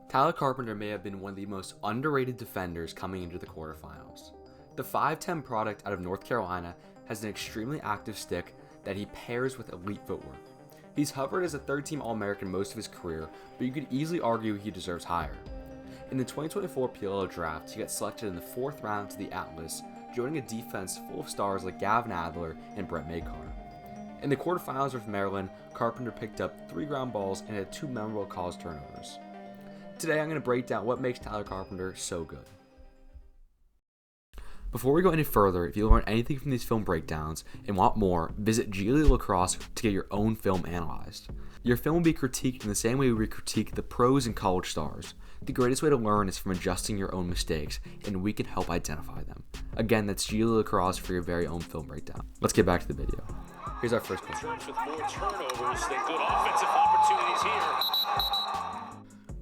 Tyler Carpenter may have been one of the most underrated defenders coming into the quarterfinals. The 5'10 product out of North Carolina has an extremely active stick that he pairs with elite footwork. He's hovered as a third-team All-American most of his career, but you could easily argue he deserves higher. In the 2024 PLO draft, he got selected in the 4th round to the Adler, joining a defense full of stars like Gavin Adler and Makar. In the quarterfinals with Maryland, Carpenter picked up 3 ground balls and had 2 memorable college turnovers. Today I'm going to break down what makes Tyler Carpenter so good. Before we go any further, if you learn anything from these film breakdowns and want more, visit Lacrosse to get your own film analyzed. Your film will be critiqued in the same way we critique the pros and college stars. The greatest way to learn is from adjusting your own mistakes, and we can help identify them. Again, that's Lacrosse for your very own film breakdown. Let's get back to the video. Here's our first question. With more turnovers than good offensive opportunities here.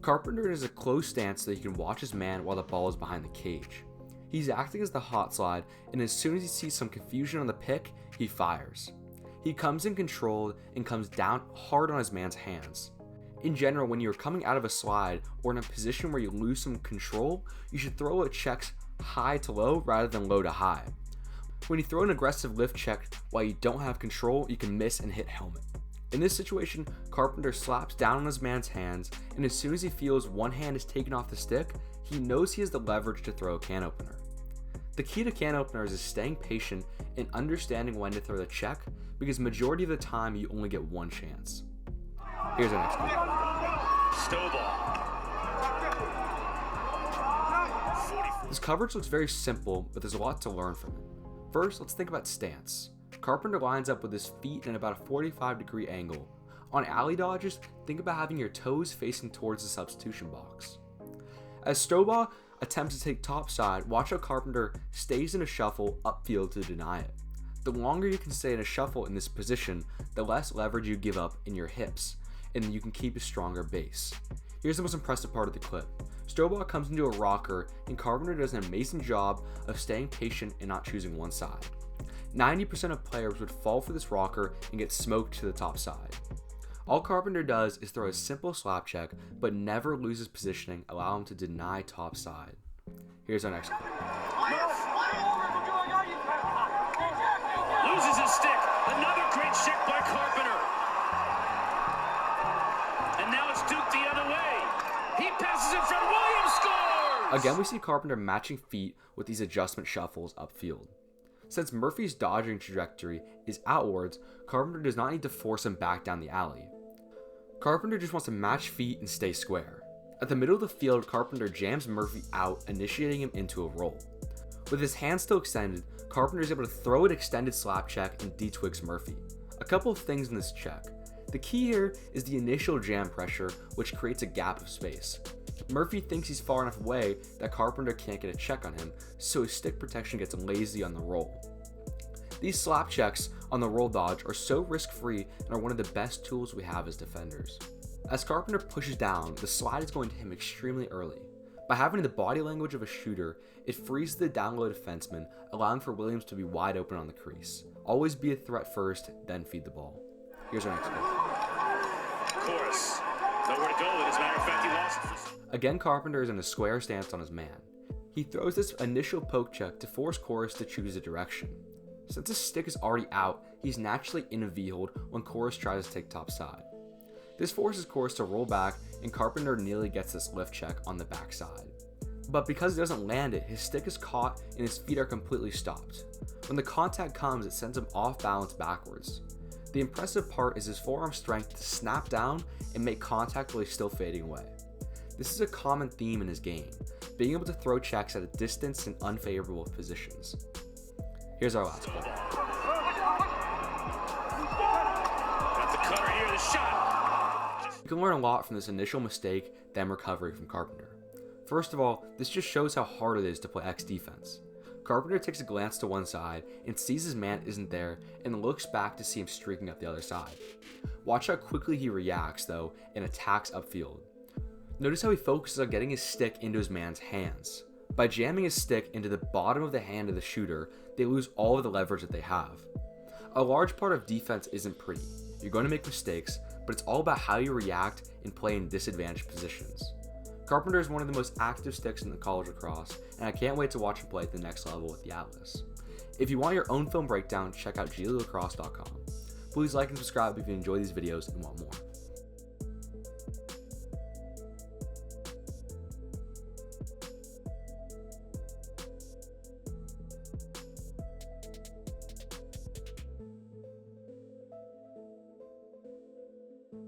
Carpenter has a close stance so that he can watch his man while the ball is behind the cage. He's acting as the hot slide, and as soon as he sees some confusion on the pick, he fires. He comes in controlled and comes down hard on his man's hands. In general, when you're coming out of a slide or in a position where you lose some control, you should throw a check high to low rather than low to high. When you throw an aggressive lift check while you don't have control, you can miss and hit helmet. In this situation, Carpenter slaps down on his man's hands, and as soon as he feels one hand is taken off the stick, he knows he has the leverage to throw a can opener. The key to can openers is staying patient and understanding when to throw the check, because majority of the time you only get one chance. Here's our next one. This coverage looks very simple, but there's a lot to learn from it. First, let's think about stance. Carpenter lines up with his feet in about a 45-degree angle. On alley dodges, think about having your toes facing towards the substitution box. As Strobaugh attempts to take topside, watch how Carpenter stays in a shuffle upfield to deny it. The longer you can stay in a shuffle in this position, the less leverage you give up in your hips, and you can keep a stronger base. Here's the most impressive part of the clip. Strobaugh comes into a rocker, and Carpenter does an amazing job of staying patient and not choosing one side. 90% of players would fall for this rocker and get smoked to the top side. All Carpenter does is throw a simple slap check, but never loses positioning, allow him to deny top side. Here's our next clip. Loses his stick. Another great check by Carpenter. And now it's Duke the other way. He passes in front. Williams scores! Again, we see Carpenter matching feet with these adjustment shuffles upfield. Since Murphy's dodging trajectory is outwards, Carpenter does not need to force him back down the alley. Carpenter just wants to match feet and stay square. At the middle of the field, Carpenter jams Murphy out, initiating him into a roll. With his hand still extended, Carpenter is able to throw an extended slap check and detwigs Murphy. A couple of things in this check. The key here is the initial jam pressure, which creates a gap of space. Murphy thinks he's far enough away that Carpenter can't get a check on him, so his stick protection gets lazy on the roll. These slap checks on the roll dodge are so risk-free and are one of the best tools we have as defenders. As Carpenter pushes down, the slide is going to him extremely early. By having the body language of a shooter, it frees the down low defenseman, allowing for Williams to be wide open on the crease. Always be a threat first, then feed the ball. Here's our next clip. Chorus. Nowhere to go, and as a matter of fact, he lost it. Again, Carpenter is in a square stance on his man. He throws this initial poke check to force Chorus to choose a direction. Since his stick is already out, he's naturally in a V-hold when Chorus tries to take top side. This forces Chorus to roll back, and Carpenter nearly gets this lift check on the backside. But because he doesn't land it, his stick is caught and his feet are completely stopped. When the contact comes, it sends him off balance backwards. The impressive part is his forearm strength to snap down and make contact while he's still fading away. This is a common theme in his game, being able to throw checks at a distance in unfavorable positions. Here's our last play. Got the cutter here, the shot. You can learn a lot from this initial mistake, then recovery from Carpenter. First of all, this just shows how hard it is to play X defense. Carpenter takes a glance to one side and sees his man isn't there and looks back to see him streaking up the other side. Watch how quickly he reacts though and attacks upfield. Notice how he focuses on getting his stick into his man's hands. By jamming his stick into the bottom of the hand of the shooter, they lose all of the leverage that they have. A large part of defense isn't pretty. You're going to make mistakes, but it's all about how you react and play in disadvantaged positions. Carpenter is one of the most active sticks in the college lacrosse, and I can't wait to watch him play at the next level with the Atlas. If you want your own film breakdown, check out glacrosse.com. Please like and subscribe if you enjoy these videos and want more.